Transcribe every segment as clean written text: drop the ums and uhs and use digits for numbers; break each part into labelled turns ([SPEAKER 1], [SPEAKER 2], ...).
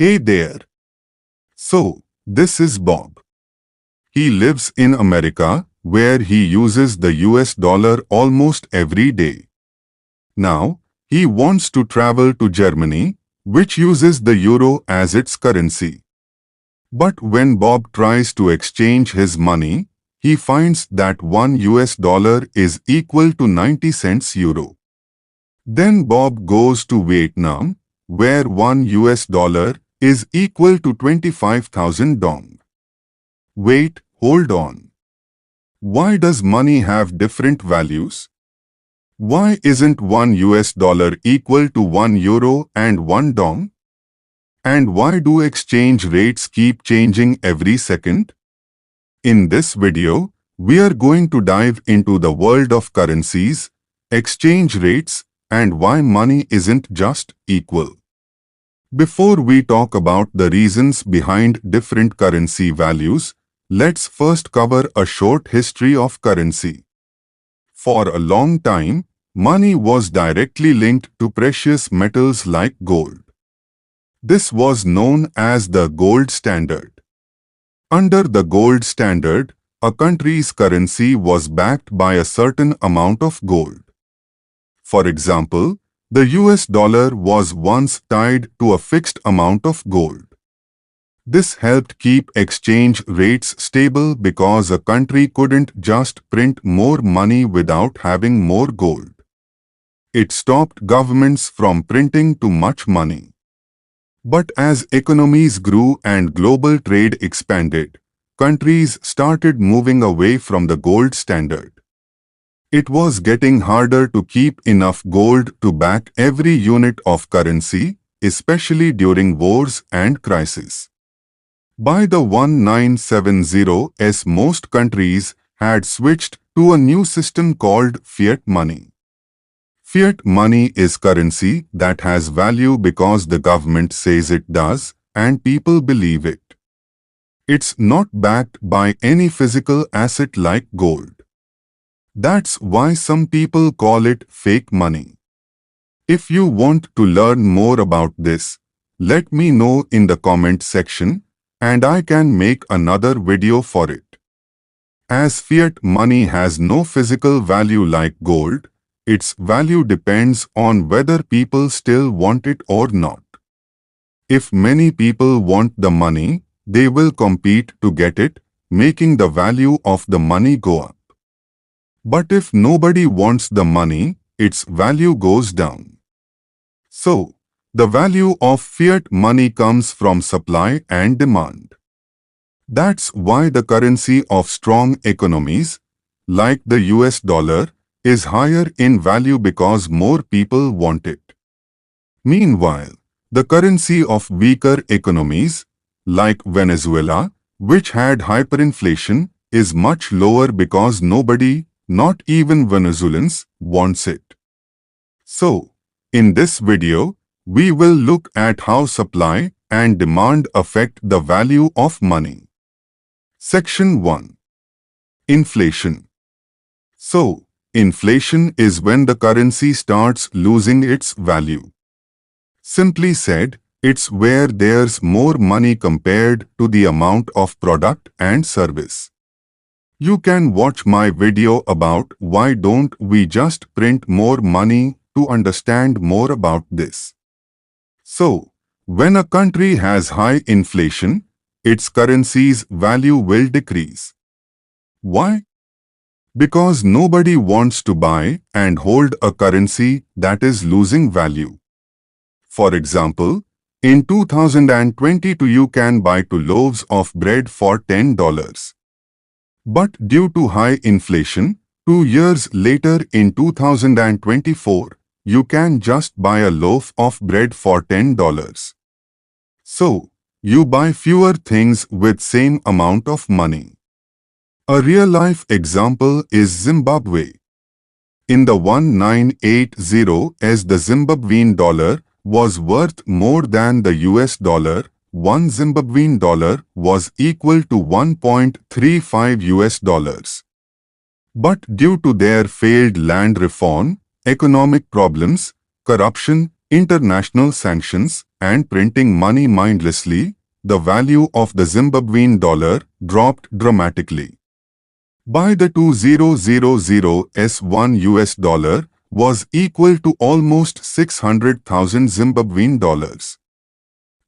[SPEAKER 1] Hey there. So, this is Bob. He lives in America, where he uses the US dollar almost every day. Now, he wants to travel to Germany, which uses the euro as its currency. But when Bob tries to exchange his money, he finds that $1 is equal to 90 cents euro. Then Bob goes to Vietnam, where $1 is equal to 25,000 dong. Wait, hold on. Why does money have different values? Why isn't $1 equal to 1 euro and 1 dong? And why do exchange rates keep changing every second? In this video, we are going to dive into the world of currencies, exchange rates, and why money isn't just equal. Before we talk about the reasons behind different currency values, let's first cover a short history of currency. For a long time, money was directly linked to precious metals like gold. This was known as the gold standard. Under the gold standard, a country's currency was backed by a certain amount of gold. For example, the US dollar was once tied to a fixed amount of gold. This helped keep exchange rates stable because a country couldn't just print more money without having more gold. It stopped governments from printing too much money. But as economies grew and global trade expanded, countries started moving away from the gold standard. It was getting harder to keep enough gold to back every unit of currency, especially during wars and crises. By the 1970s, most countries had switched to a new system called fiat money. Fiat money is currency that has value because the government says it does, and people believe it. It's not backed by any physical asset like gold. That's why some people call it fake money. If you want to learn more about this, let me know in the comment section, and I can make another video for it. As fiat money has no physical value like gold, its value depends on whether people still want it or not. If many people want the money, they will compete to get it, making the value of the money go up. But if nobody wants the money, its value goes down. So, the value of fiat money comes from supply and demand. That's why the currency of strong economies, like the US dollar, is higher in value because more people want it. Meanwhile, the currency of weaker economies, like Venezuela, which had hyperinflation, is much lower because nobody, not even Venezuelans, wants it. So, in this video, we will look at how supply and demand affect the value of money. Section 1. Inflation. So, inflation is when the currency starts losing its value. Simply said, it's where there's more money compared to the amount of product and service. You can watch my video about why don't we just print more money to understand more about this. So, when a country has high inflation, its currency's value will decrease. Why? Because nobody wants to buy and hold a currency that is losing value. For example, in 2022 you can buy 2 loaves of bread for $10. But due to high inflation, 2 years later in 2024, you can just buy a loaf of bread for $10. So, you buy fewer things with same amount of money. A real-life example is Zimbabwe. In the 1980s, the Zimbabwean dollar was worth more than the US dollar. One Zimbabwean dollar was equal to 1.35 US dollars. But due to their failed land reform, economic problems, corruption, international sanctions, and printing money mindlessly, the value of the Zimbabwean dollar dropped dramatically. By the 2000s, $1 was equal to almost 600,000 Zimbabwean dollars.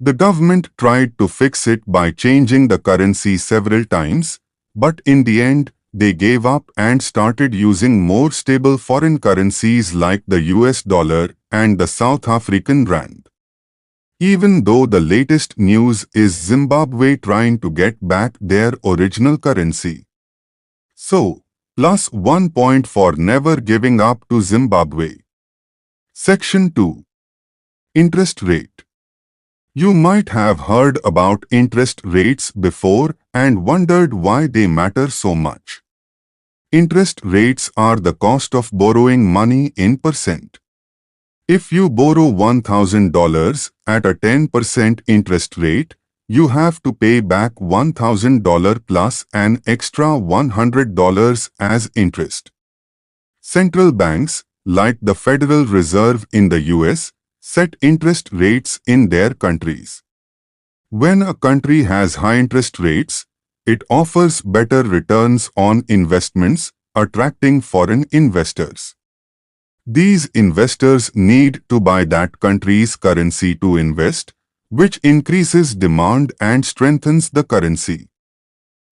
[SPEAKER 1] The government tried to fix it by changing the currency several times, but in the end, they gave up and started using more stable foreign currencies like the US dollar and the South African rand. Even though the latest news is Zimbabwe trying to get back their original currency. So, plus 1 point for never giving up to Zimbabwe. Section 2. Interest rate. You might have heard about interest rates before and wondered why they matter so much. Interest rates are the cost of borrowing money in percent. If you borrow $1,000 at a 10% interest rate, you have to pay back $1,000 plus an extra $100 as interest. Central banks, like the Federal Reserve in the US, set interest rates in their countries. When a country has high interest rates, it offers better returns on investments, attracting foreign investors. These investors need to buy that country's currency to invest, which increases demand and strengthens the currency.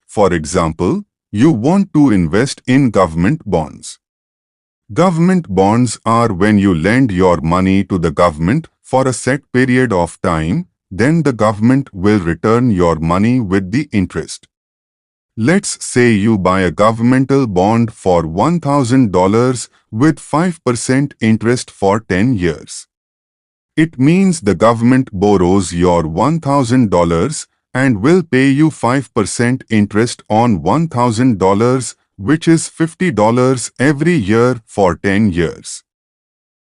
[SPEAKER 1] For example, you want to invest in government bonds. Government bonds are when you lend your money to the government for a set period of time, then the government will return your money with the interest. Let's say you buy a governmental bond for $1,000 with 5% interest for 10 years. It means the government borrows your $1,000 and will pay you 5% interest on $1,000, which is $50 every year for 10 years.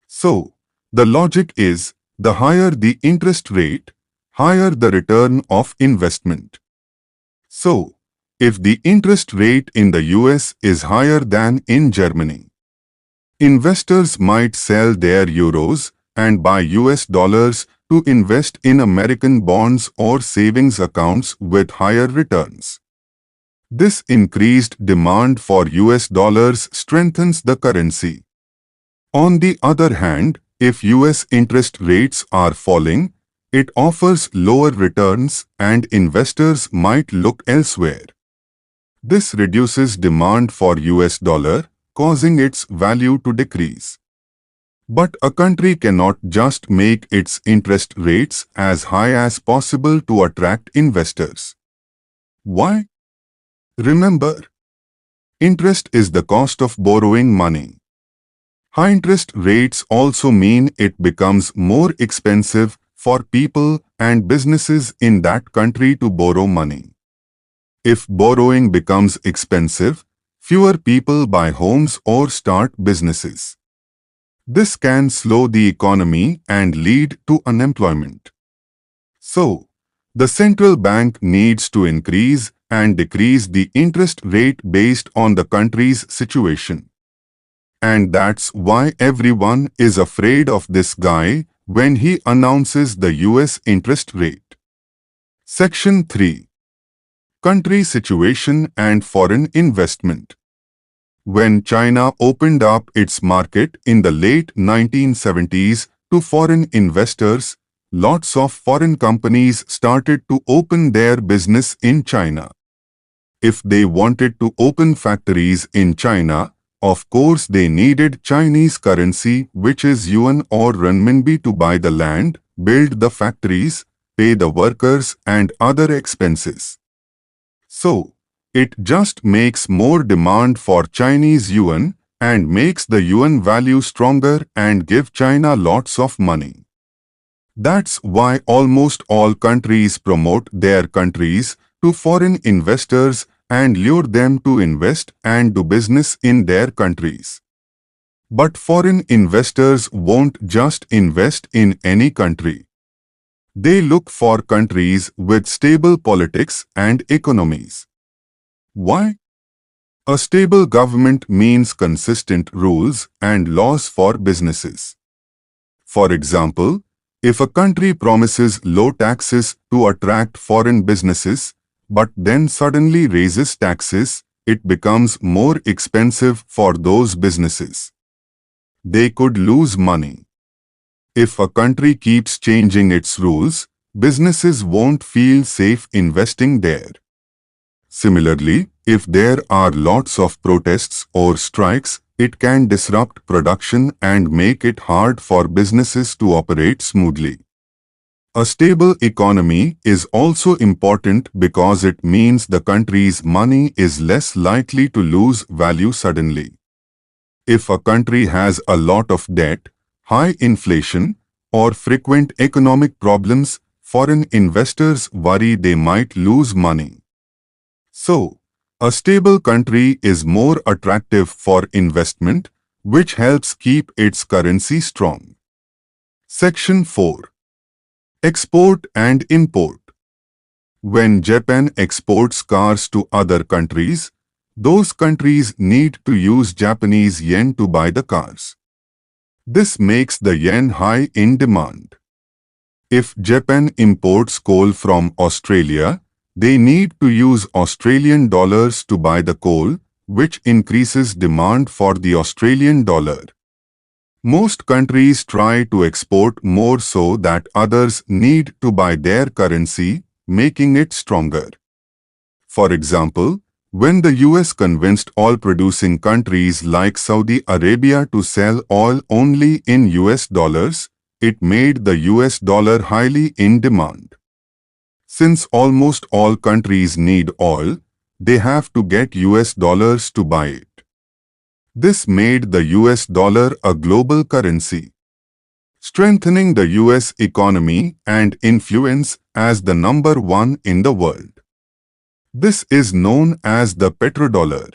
[SPEAKER 1] So, the logic is, the higher the interest rate, higher the return of investment. So, if the interest rate in the US is higher than in Germany, investors might sell their euros and buy US dollars to invest in American bonds or savings accounts with higher returns. This increased demand for US dollars strengthens the currency. On the other hand, if US interest rates are falling, it offers lower returns and investors might look elsewhere. This reduces demand for US dollar, causing its value to decrease. But a country cannot just make its interest rates as high as possible to attract investors. Why? Remember, interest is the cost of borrowing money. High interest rates also mean it becomes more expensive for people and businesses in that country to borrow money. If borrowing becomes expensive, fewer people buy homes or start businesses. This can slow the economy and lead to unemployment. So, the central bank needs to increase and decrease the interest rate based on the country's situation. And that's why everyone is afraid of this guy when he announces the US interest rate. Section 3. Country situation and foreign investment. When China opened up its market in the late 1970s to foreign investors, lots of foreign companies started to open their business in China. If they wanted to open factories in China, of course they needed Chinese currency, which is yuan or renminbi, to buy the land, build the factories, pay the workers and other expenses. So, it just makes more demand for Chinese yuan and makes the yuan value stronger and give China lots of money. That's why almost all countries promote their countries to foreign investors and lure them to invest and do business in their countries. But foreign investors won't just invest in any country. They look for countries with stable politics and economies. Why? A stable government means consistent rules and laws for businesses. For example, if a country promises low taxes to attract foreign businesses, but then suddenly raises taxes, it becomes more expensive for those businesses. They could lose money. If a country keeps changing its rules, businesses won't feel safe investing there. Similarly, if there are lots of protests or strikes, it can disrupt production and make it hard for businesses to operate smoothly. A stable economy is also important because it means the country's money is less likely to lose value suddenly. If a country has a lot of debt, high inflation, or frequent economic problems, foreign investors worry they might lose money. So, a stable country is more attractive for investment, which helps keep its currency strong. Section 4. Export and import. When Japan exports cars to other countries, those countries need to use Japanese yen to buy the cars. This makes the yen high in demand. If Japan imports coal from Australia, they need to use Australian dollars to buy the coal, which increases demand for the Australian dollar. Most countries try to export more so that others need to buy their currency, making it stronger. For example, when the US convinced oil-producing countries like Saudi Arabia to sell oil only in US dollars, it made the US dollar highly in demand. Since almost all countries need oil, they have to get US dollars to buy it. This made the US dollar a global currency, strengthening the US economy and influence as the number one in the world. This is known as the petrodollar.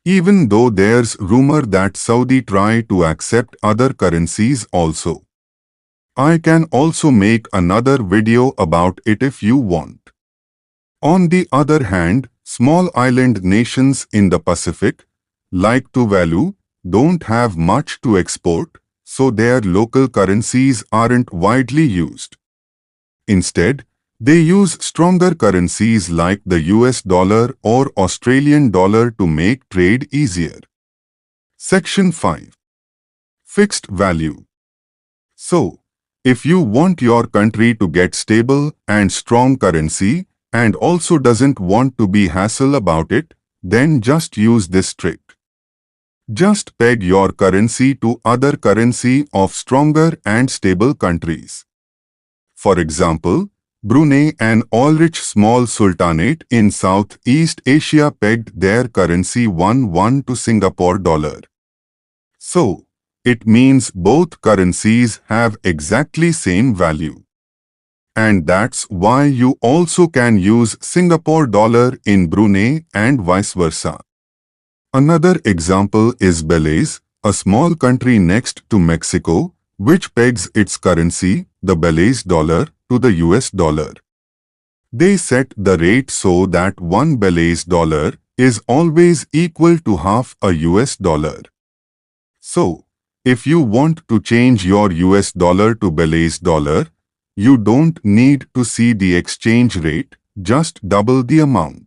[SPEAKER 1] Even though there's rumor that Saudi try to accept other currencies also. I can also make another video about it if you want. On the other hand, small island nations in the Pacific, like Tuvalu, don't have much to export, so their local currencies aren't widely used. Instead, they use stronger currencies like the US dollar or Australian dollar to make trade easier. Section 5. Fixed value. So, if you want your country to get stable and strong currency and also doesn't want to be hassle about it, then just use this trick. Just peg your currency to other currency of stronger and stable countries. For example, Brunei, an oil-rich small sultanate in Southeast Asia, pegged their currency 1 to Singapore dollar. So, it means both currencies have exactly same value. And that's why you also can use Singapore dollar in Brunei and vice versa. Another example is Belize, a small country next to Mexico, which pegs its currency, the Belize dollar, to the US dollar. They set the rate so that one Belize dollar is always equal to half a US dollar. So, if you want to change your US dollar to Belize dollar, you don't need to see the exchange rate, just double the amount.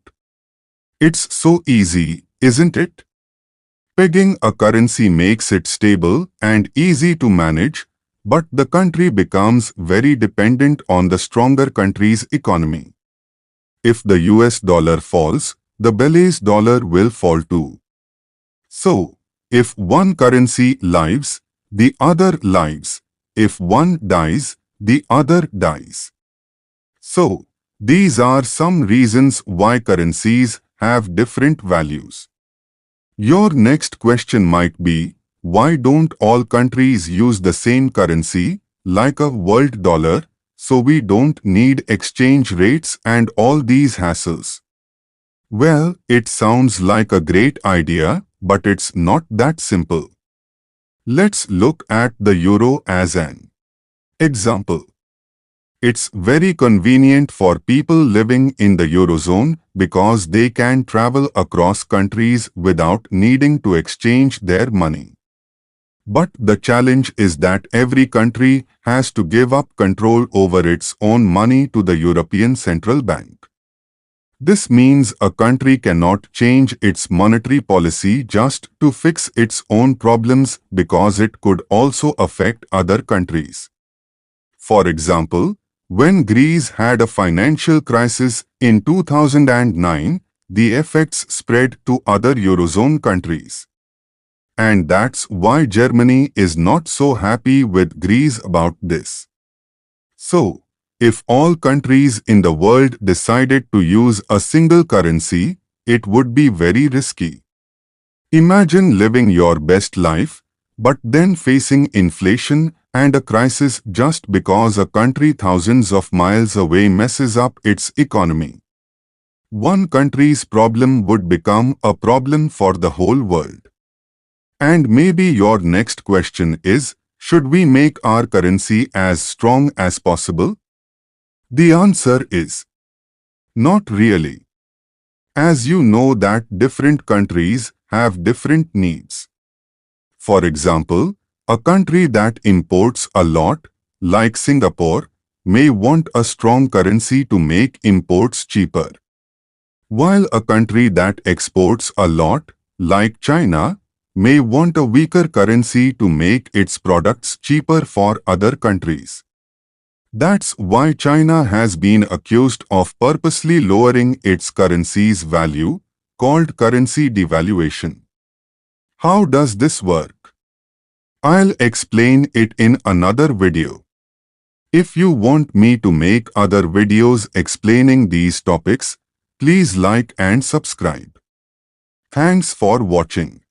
[SPEAKER 1] It's so easy, isn't it? Pegging a currency makes it stable and easy to manage, but the country becomes very dependent on the stronger country's economy. If the US dollar falls, the Belize dollar will fall too. So, if one currency lives, the other lives. If one dies, the other dies. So, these are some reasons why currencies have different values. Your next question might be, why don't all countries use the same currency, like a world dollar, so we don't need exchange rates and all these hassles? Well, it sounds like a great idea, but it's not that simple. Let's look at the euro as an example. It's very convenient for people living in the Eurozone because they can travel across countries without needing to exchange their money. But the challenge is that every country has to give up control over its own money to the European Central Bank. This means a country cannot change its monetary policy just to fix its own problems because it could also affect other countries. For example, when Greece had a financial crisis in 2009, the effects spread to other Eurozone countries. And that's why Germany is not so happy with Greece about this. So, if all countries in the world decided to use a single currency, it would be very risky. Imagine living your best life, but then facing inflation and a crisis just because a country thousands of miles away messes up its economy. One country's problem would become a problem for the whole world. And maybe your next question is, should we make our currency as strong as possible? The answer is, not really. As you know that different countries have different needs. For example, a country that imports a lot, like Singapore, may want a strong currency to make imports cheaper. While a country that exports a lot, like China, may want a weaker currency to make its products cheaper for other countries. That's why China has been accused of purposely lowering its currency's value, called currency devaluation. How does this work? I'll explain it in another video. If you want me to make other videos explaining these topics, please like and subscribe. Thanks for watching.